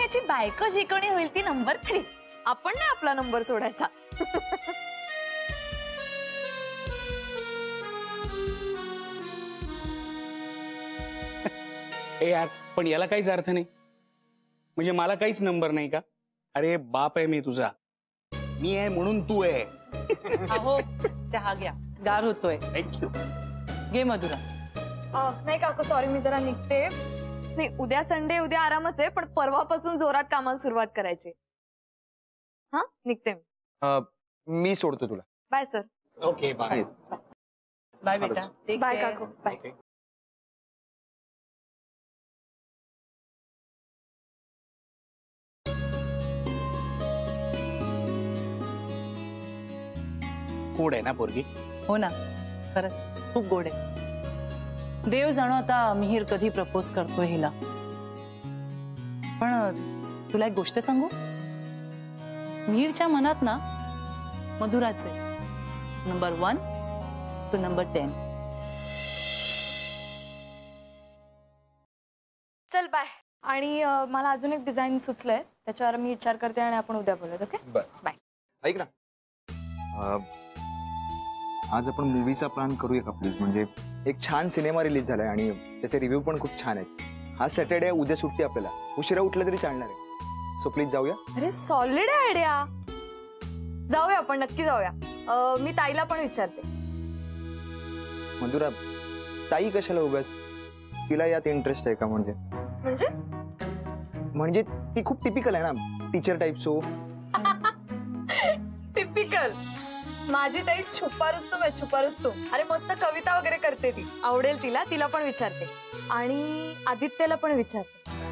याची बायको शिकवणी होईल ती नंबर 3. आपण नाही आपला नंबर सोडायचा. ए यार, पण याला काहीच अर्थ नाही. म्हणजे मला काहीच नंबर नाही का? अरे बाप आहे मी तुझा. मी आहे म्हणून तू आहे. अहो चहा घ्या, गार होतोय. थँक्यू. घे मधुरा. नाही काकू सॉरी, मी जरा निघते. नाही उद्या संडे, उद्या आरामच आहे, पण परवापासून जोरात कामाला सुरुवात करायची. हा निघते मी सोडतो तुला. Bye sir. Okay bye. Bye बेटा. बाय काकू. बाय. गोड आहे ना पोरगी? हो ना, खरंच खूप गोड आहे. देव जाणो आता मिहीर कधी प्रपोज करतोय हिला. पण तुला एक गोष्ट सांगू, मिहीरच्या मनात ना मधुराचे नंबर 1 टू नंबर 10. चल बाय. आणि मला अजून एक डिझाईन सुचलंय, त्याच्यावर मी विचार करते आणि आपण उद्या बोलूया. Okay bye. ऐक ना, आज आपण मूवीचा प्लॅन करूया का प्लीज? म्हणजे एक छान सिनेमा रिलीज झालाय आणि त्याचे रिव्ह्यू पण खूप छान आहेत. हा सॅटर्डे, उद्या सुट्टी आपल्याला. उशिरा उठलं तरी चालणार आहे. सो प्लीज जाऊया. अरे सॉलिड आयडिया. जाऊया आपण, नक्की जाऊया. मी ताईला पण विचारते. मधुरा, ताई कशाला उगाच? तिला यात इंटरेस्ट आहे का? म्हणजे ती खूप टिपिकल आहे ना, टीचर टाइप. So typical. माझी ताई छुपा रुस्तुम आहे, छुपा रुस्तुम. अरे मस्त कविता वगैरे करते ती. आवडेल तिला. तिला पण विचारते आणि आदित्यला पण विचारते.